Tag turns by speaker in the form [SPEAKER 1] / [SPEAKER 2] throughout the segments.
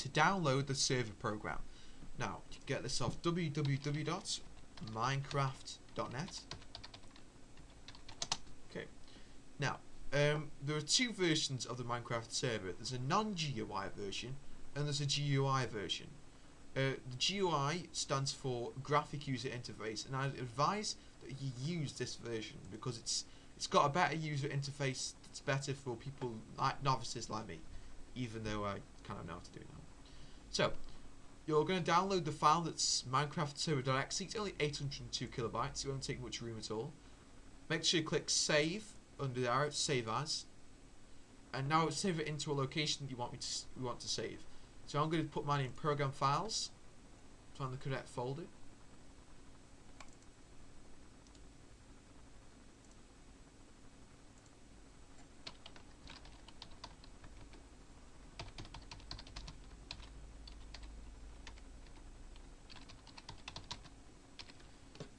[SPEAKER 1] to download the server program. Now, you can get this off www.minecraft.net. Okay. Now, there are two versions of the Minecraft server. There's a non-GUI version and there's a GUI version. The GUI stands for Graphic User Interface, and I'd advise that you use this version because it's got a better user interface that's better for people like novices like me, even though I kind of know how to do it now. So, you're going to download the file that's Minecraft server.exe. It's only 802 kilobytes, it won't take much room at all. Make sure you click Save under there, Save As, and now save it into a location that you want to save. So I'm going to put mine in Program Files, find the correct folder.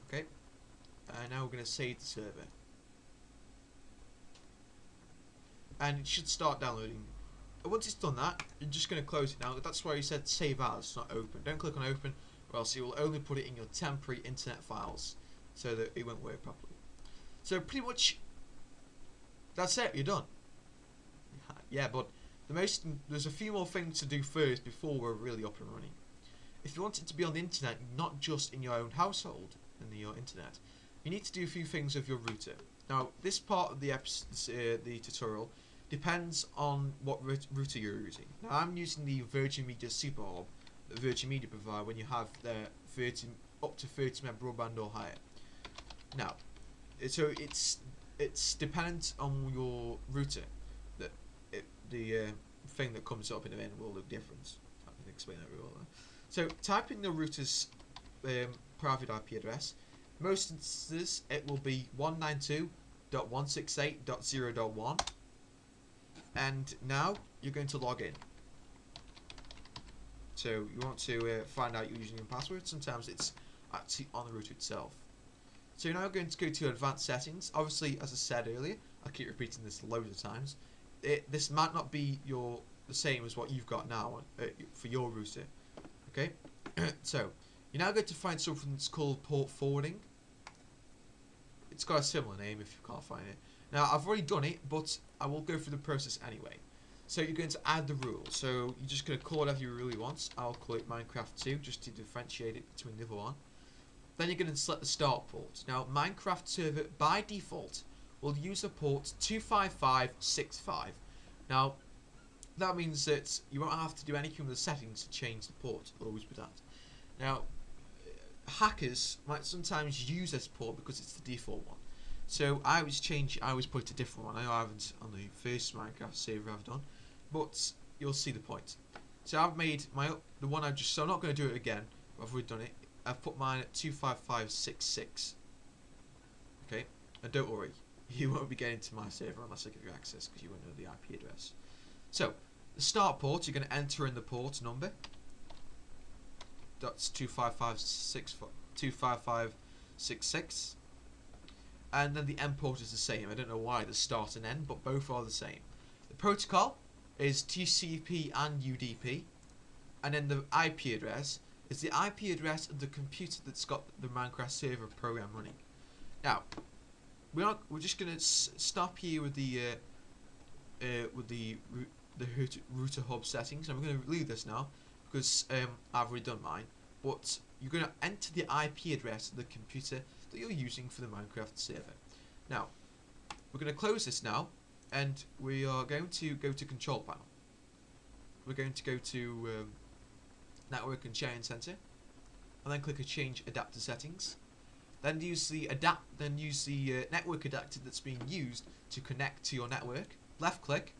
[SPEAKER 1] Okay, and now we're going to save the server. And it should start downloading. Once it's done that, you're just going to close it now. That's why you said save as, not open. Don't click on open, or else it will only put it in your temporary internet files, so that it won't work properly. So pretty much, that's it. You're done. Yeah, but there's a few more things to do first before we're really up and running. If you want it to be on the internet, not just in your own household and your internet, you need to do a few things with your router. Now, this part of the tutorial depends on what router you're using. Now, I'm using the Viirginmedia Super Hub that Viirginmedia provide when you have their up to 30 meg broadband or higher. Now, so it's dependent on your router that the thing that comes up in a minute will look different. I can explain that real well. So, type in the router's private IP address. Most instances, it will be 192.168.0.1. And now you're going to log in. So you want to find out your username and password. Sometimes it's actually on the router itself. So you're now going to go to advanced settings. Obviously, as I said earlier, I keep repeating this loads of times. This might not be the same as what you've got now for your router. Okay. So you're now going to find something that's called port forwarding. It's got a similar name if you can't find it. Now, I've already done it, but I will go through the process anyway. So you're going to add the rule. So you're just going to call whatever you really want. I'll call it Minecraft 2 just to differentiate it between the other one. Then you're going to select the start port. Now, Minecraft server by default will use the port 25565. Now, that means that you won't have to do anything with the settings to change the port. It'll always be that. Now, hackers might sometimes use this port because it's the default one. So I always put a different one. I know I haven't on the first Minecraft server I've done, but you'll see the point. So I've made the one so I'm not going to do it again. I've already done it. I've put mine at 25566. Okay, and don't worry, you won't be getting to my server unless I give you access because you won't know the IP address. So the start port, you're going to enter in the port number. That's 25566. And then the end port is the same. I don't know why the start and end, but both are the same. The protocol is TCP and UDP, and then the IP address is the IP address of the computer that's got the Minecraft server program running. Now, we're just gonna stop here with the router hub settings. I'm gonna leave this now because I've already done mine. But you're gonna enter the IP address of the computer that you're using for the Minecraft server. Now, we're going to close this now, and we are going to go to Control Panel. We're going to go to Network and Sharing Center, and then click a Change Adapter Settings. Then use the network adapter that's being used to connect to your network. Left click,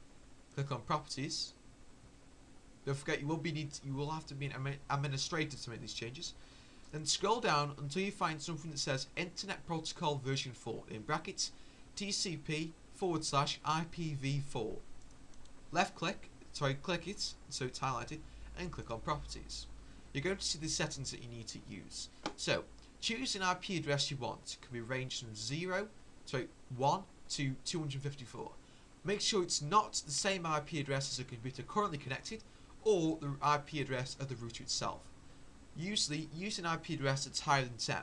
[SPEAKER 1] click on Properties. Don't forget you will have to be an administrator to make these changes. Then scroll down until you find something that says Internet Protocol version 4 in brackets TCP/IPv4. click it so it's highlighted and click on Properties. You're going to see the settings that you need to use. So choose an IP address you want. It can be ranged from 1 to 254. Make sure it's not the same IP address as a computer currently connected, or the IP address of the router itself. Usually, use an IP address that's higher than 10.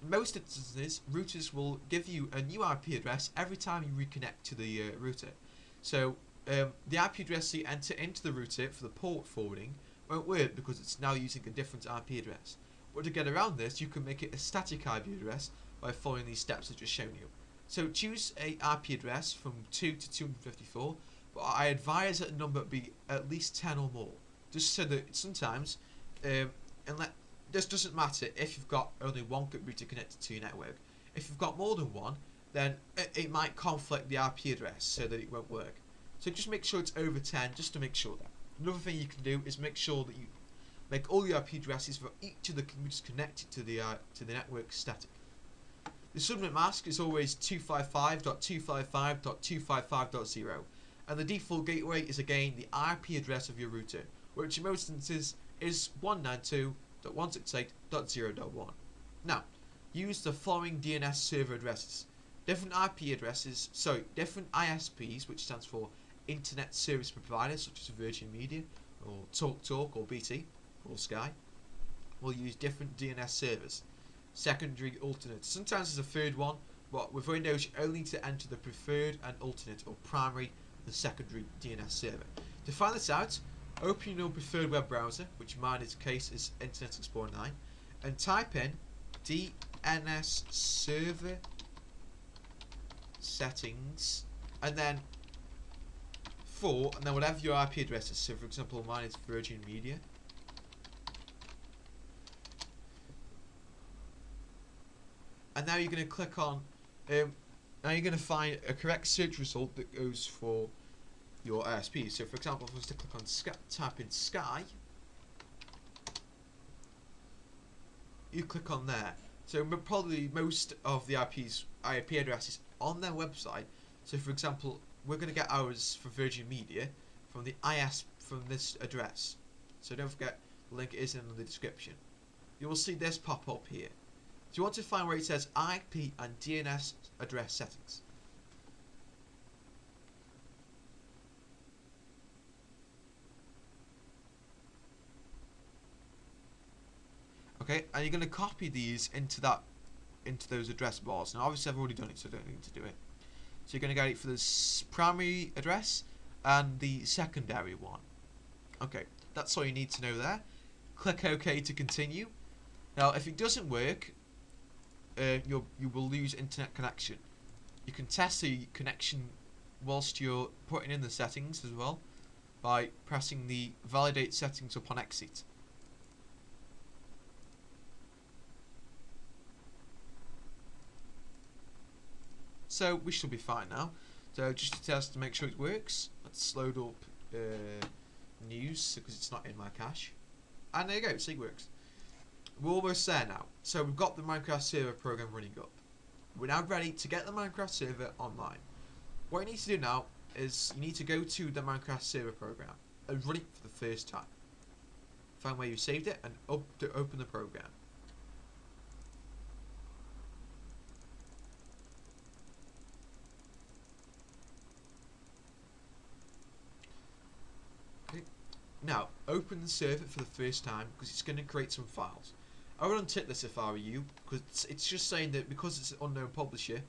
[SPEAKER 1] In most instances, routers will give you a new IP address every time you reconnect to the router. So the IP address you enter into the router for the port forwarding won't work because it's now using a different IP address. But to get around this, you can make it a static IP address by following these steps I've just shown you. So choose a IP address from 2 to 254, but I advise that the number be at least 10 or more, just so that sometimes, this doesn't matter if you've got only one router connected to your network. If you've got more than one, then it might conflict the IP address so that it won't work. So just make sure it's over 10, just to make sure that. Another thing you can do is make sure that you make all your IP addresses for each of the routers connected to the network static. The subnet mask is always 255.255.255.0, and the default gateway is again the IP address of your router, which in most instances is 192.168.0.1. Now, use the following DNS server addresses. Different IP addresses, different ISPs, which stands for Internet Service Providers, such as Viirginmedia, or TalkTalk, or BT, or Sky, will use different DNS servers. Secondary, alternate. Sometimes there's a third one, but with Windows you only need to enter the preferred and alternate, or primary and secondary DNS server. To find this out, open your preferred web browser, which in my case is Internet Explorer 9, and type in DNS server settings, and then and then whatever your IP address is. So for example, mine is Viirginmedia. And now you're going to click on, now you're going to find a correct search result that goes for your ISP. So for example, if I was to click on type in Sky, you click on there. So probably most of the IP addresses on their website. So for example, we're going to get ours for Viirginmedia from from this address. So don't forget, the link is in the description. You will see this pop up here. So you want to find where it says IP and DNS address settings. Okay, and you're going to copy these into those address bars. Now obviously I've already done it, so I don't need to do it. So you're going to get it for the primary address and the secondary one. Okay, that's all you need to know there. Click OK to continue. Now if it doesn't work, you will lose internet connection. You can test the connection whilst you're putting in the settings as well by pressing the validate settings upon exit. So we should be fine now. So just to test to make sure it works, let's load up news because it's not in my cache. And there you go, see it works. We're almost there now. So we've got the Minecraft server program running up. We're now ready to get the Minecraft server online. What you need to do now is you need to go to the Minecraft server program and run it for the first time. Find where you saved it and open the program. Okay. Now open the server for the first time because it's going to create some files. I would untick this if I were you, because it's just saying that because it's an unknown publisher,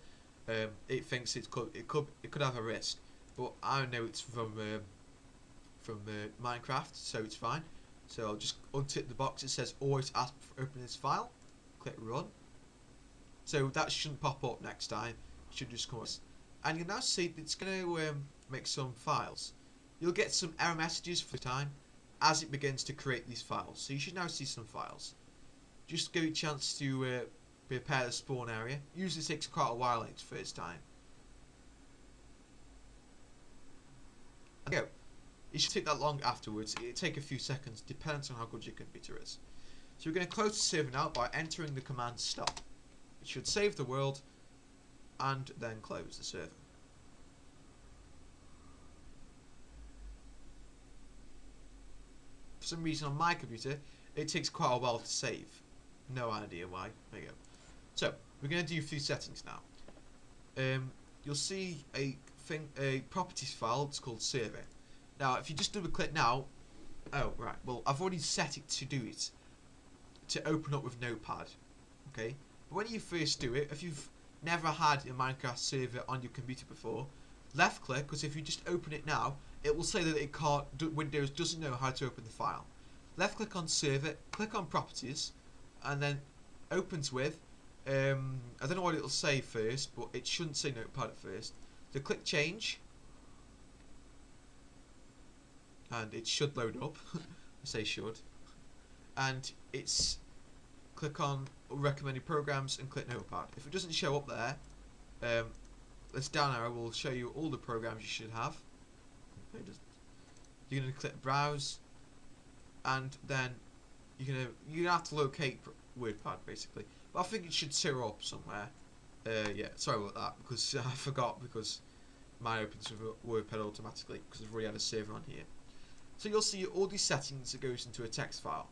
[SPEAKER 1] it thinks it could have a risk. But I know it's from Minecraft, so it's fine. So I'll just untick the box. It says always ask for open this file. Click run. So that shouldn't pop up next time. It should just come up. And you'll now see that it's going to make some files. You'll get some error messages for time as it begins to create these files. So you should now see some files. Just give it a chance to prepare the spawn area. Usually takes quite a while its first time. There you go. It should take that long afterwards. It'll take a few seconds, depends on how good your computer is. So we're going to close the server now by entering the command stop. It should save the world and then close the server. For some reason on my computer, it takes quite a while to save. No idea why. There you go. So we're going to do a few settings now. You'll see a properties file. It's called server. Now, if you just double click now, Oh, right. Well, I've already set it to open up with Notepad. Okay? But when you first do it, if you've never had a Minecraft server on your computer before, left click, because if you just open it now, it will say that it can't, Windows doesn't know how to open the file. Left click on server, click on properties, and then opens with, I don't know what it'll say first, but it shouldn't say Notepad at first. So click change, and it should load up. I say should. And it's click on recommended programs and click Notepad. If it doesn't show up there, this down arrow will show you all the programs you should have. You're going to click browse, and then you're gonna have to locate WordPad basically. But I think it should show up somewhere. Yeah, sorry about that, because I forgot, because mine opens with WordPad automatically because I've already had a server on here. So you'll see all these settings that goes into a text file.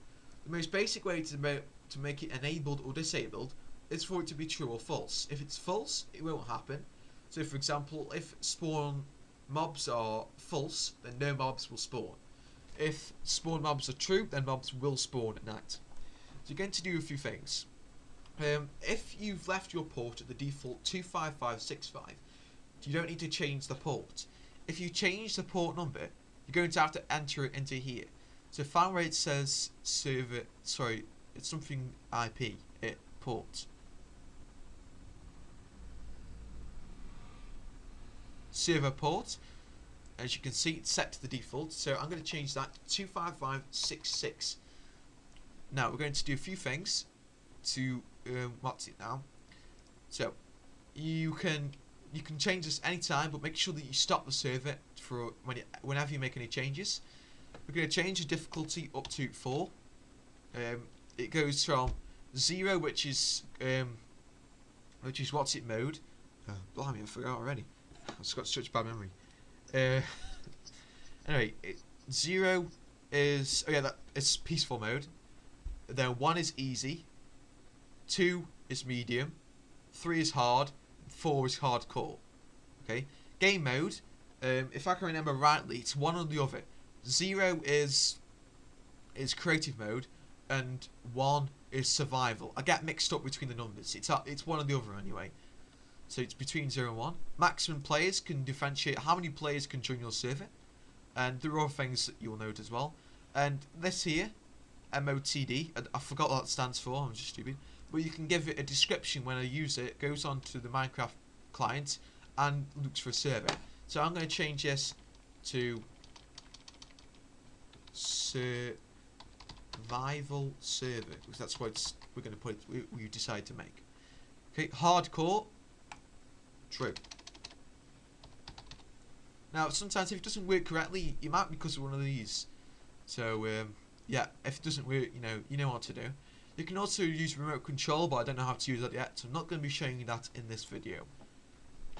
[SPEAKER 1] The most basic way to make it enabled or disabled is for it to be true or false. If it's false, it won't happen. So for example, if spawn mobs are false, then no mobs will spawn. If spawn mobs are true, then mobs will spawn at night. So you're going to do a few things. If you've left your port at the default 25565, you don't need to change the port. If you change the port number, you're going to have to enter it into here. So find where it says server, sorry, it's something IP, port. Server port, as you can see, it's set to the default, so I'm going to change that to 25566. Now we're going to do a few things to what's it now. So you can change this anytime, but make sure that you stop the server for whenever you make any changes. We're going to change the difficulty up to 4. It goes from 0, which is what's it mode. Blimey, I forgot already. I've just got such bad memory. Anyway, 0 is that is peaceful mode. Then 1 is easy. 2 is medium. 3 is hard. 4 is hardcore. Okay. Game mode. If I can remember rightly, it's one or the other. 0 is creative mode, and 1 is survival. I get mixed up between the numbers. It's one or the other anyway. So it's between 0 and 1. Maximum players can differentiate how many players can join your server, and there are other things that you'll note as well. And this here, MOTD, I forgot what that stands for. I'm just stupid. But you can give it a description when a user goes on to the Minecraft client and looks for a server. So I'm going to change this to survival server, because that's what we're going to put. We decide to make. Okay, hardcore. True. Now, sometimes if it doesn't work correctly, it might be because of one of these. So, yeah, if it doesn't work, you know what to do. You can also use remote control, but I don't know how to use that yet, so I'm not going to be showing you that in this video.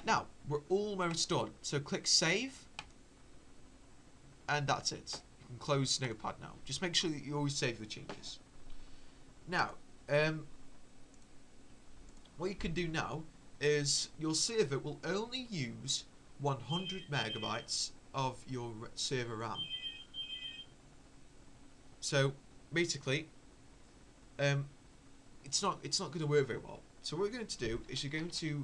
[SPEAKER 1] Now, we're almost done. So click save, and that's it. You can close Notepad now. Just make sure that you always save the changes. Now, what you can do now is your server will only use 100 megabytes of your server RAM. So basically, it's not going to work very well. So what we're going to do is you're going to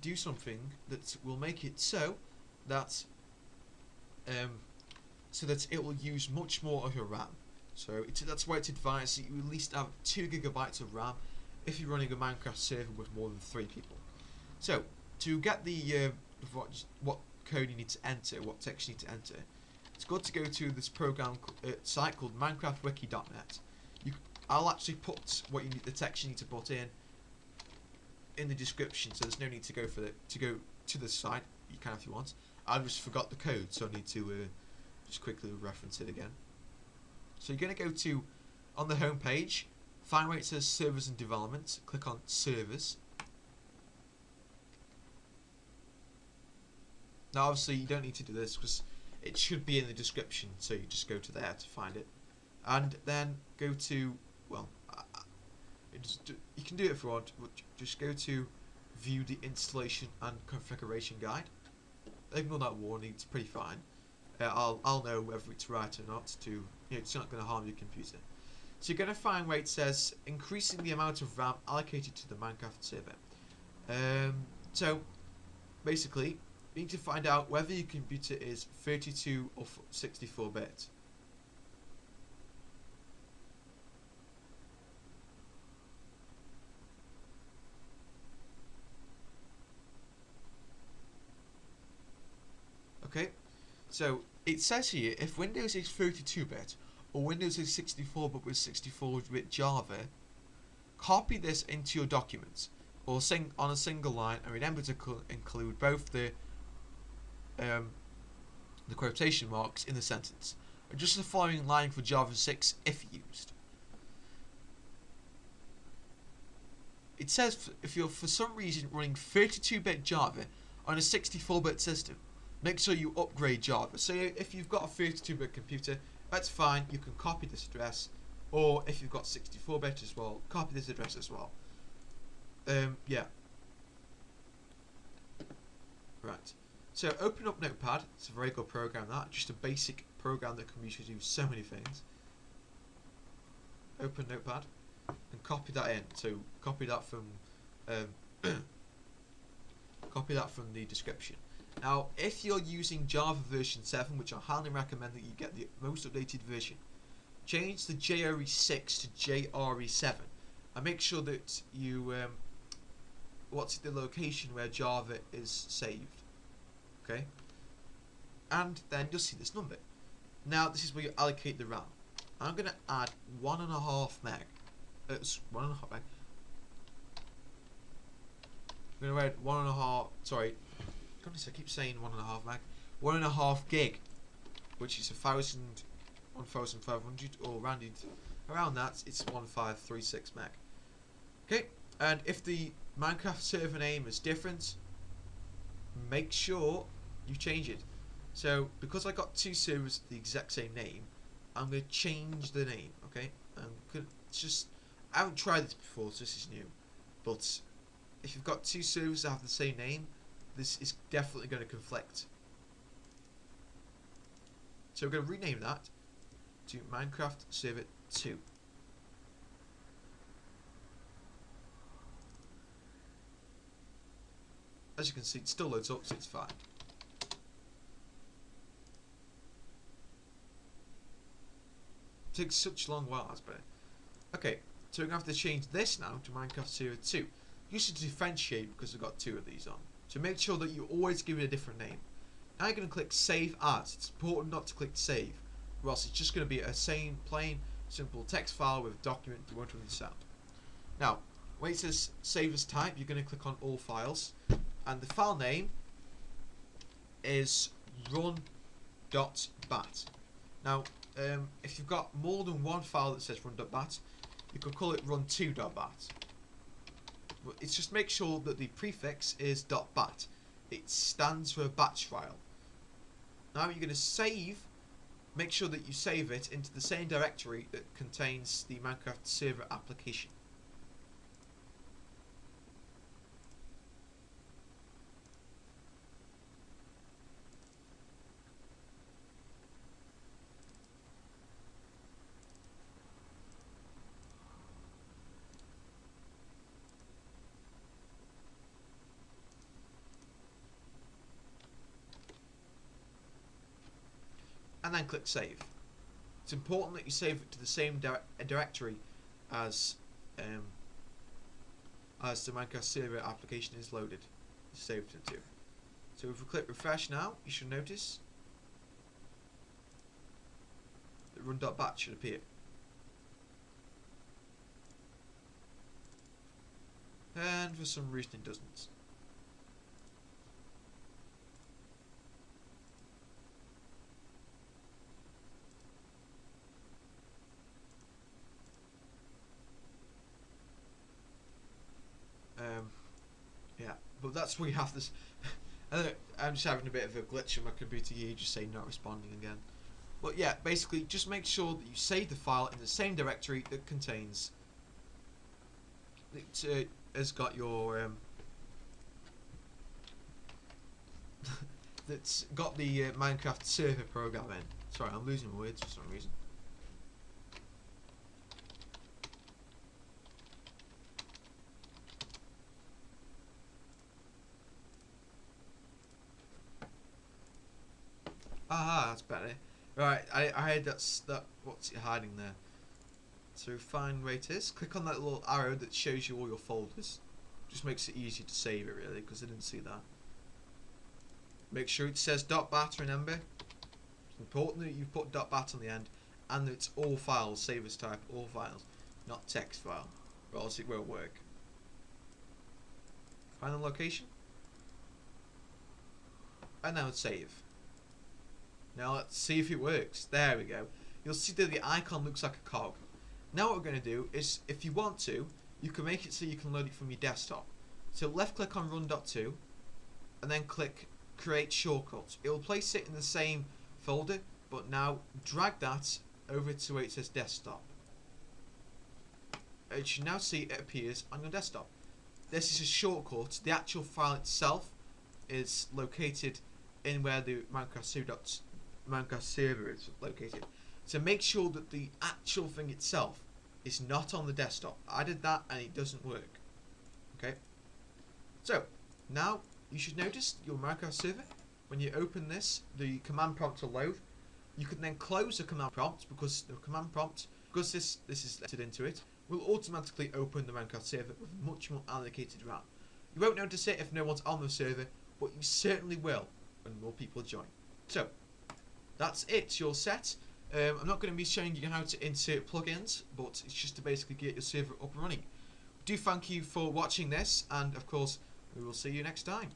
[SPEAKER 1] do something that will make it so that it will use much more of your RAM. So that's why it's advised that you at least have 2 gigabytes of RAM if you're running a Minecraft server with more than 3 people. So to get the what code you need to enter, what text you need to enter, it's good to go to this program site called minecraftwiki.net. I'll actually put the text you need to put in the description, so there's no need to go to the site. You can if you want. I just forgot the code, so I need to just quickly reference it again. So you're going to go to, on the home page, find where it says servers and development, click on servers. Now obviously you don't need to do this because it should be in the description, so you just go to there to find it, and then go to, well, you can do it if you want, but just go to view the installation and configuration guide. Ignore that warning, it's pretty fine. I'll know whether it's right or not. It's not going to harm your computer. So you're going to find where it says increasing the amount of RAM allocated to the Minecraft server. So basically, you need to find out whether your computer is 32 or 64-bit. Okay, so it says here if Windows is 32-bit or Windows is 64 but with 64-bit Java, copy this into your documents or on a single line, and remember to include both the quotation marks in the sentence, and just the following line for Java 6 if used. It says if you're for some reason running 32-bit Java on a 64-bit system, make sure you upgrade Java. So if you've got a 32-bit computer, that's fine, you can copy this address, or if you've got 64-bit as well, copy this address as well. Yeah. Right. So open up Notepad. It's a very good program, that. Just a basic program that can be used to do so many things. Open Notepad and copy that in. So copy that from the description. Now, if you're using Java version 7, which I highly recommend that you get the most updated version, change the JRE6 to JRE7 and make sure that you what's the location where Java is saved. Okay, and then you'll see this number. Now this is where you allocate the RAM. I'm going to add 1.5 meg. 1.5 meg. I'm going to add 1.5. Sorry, goodness, I keep saying 1.5 meg. 1.5 gig, which is 1,500, or rounded around that. It's 1536 meg. Okay, and if the Minecraft server name is different, make sure you change it. So because I got two servers with the exact same name, I'm going to change the name. Okay, I haven't tried this before, so this is new. But if you've got two servers that have the same name, this is definitely going to conflict. So we're going to rename that to Minecraft Server 2. As you can see, it still loads up, so it's fine. It takes such a long while, that's better. Okay, so we're going to have to change this now to Minecraft Server 2. You should differentiate because we've got two of these on. So make sure that you always give it a different name. Now you're going to click Save As. It's important not to click Save, or else it's just going to be a plain, simple text file with a document you won't understand. Now, when it says Save As Type, you're going to click on All Files. And the file name is run.bat. Now, if you've got more than one file that says run.bat, you could call it run2.bat. It's just make sure that the prefix is .bat. It stands for a batch file. Now you're going to save. Make sure that you save it into the same directory that contains the Minecraft server application. And then click Save. It's important that you save it to the same directory as the Minecraft server application is loaded. Saved into. So if we click Refresh now, you should notice that run.bat should appear. And for some reason it doesn't. Yeah, but that's where you have this. I'm just having a bit of a glitch on my computer here, just saying not responding again. But yeah, basically, just make sure that you save the file in the same directory that contains. It has got your. that's got the Minecraft server program in. Sorry, I'm losing my words for some reason. Aha, that's better. Right, I heard that. What's it hiding there? So find where it is. Click on that little arrow that shows you all your folders. Just makes it easier to save it, really, because I didn't see that. Make sure it says .bat, remember. It's important that you put .bat on the end, and that it's all files, save as type, all files, not text file, or else it won't work. Find the location. And now save. Now let's see if it works. There we go. You'll see that the icon looks like a cog. Now what we're going to do is, if you want to, you can make it so you can load it from your desktop. So left click on run.to, and then click create shortcuts. It will place it in the same folder, but now drag that over to where it says desktop. You should now see it appears on your desktop. This is a shortcut. The actual file itself is located in where the Minecraft server is located. So make sure that the actual thing itself is not on the desktop. I did that and it doesn't work. Okay. So now you should notice your Minecraft server. When you open this, the command prompt will load. You can then close the command prompt because the command prompt, because this is lettered into it, will automatically open the Minecraft server with much more allocated RAM. You won't notice it if no one's on the server, but you certainly will when more people join. So that's it, you're set. I'm not going to be showing you how to insert plugins, but it's just to basically get your server up and running. Do thank you for watching this, and of course we will see you next time.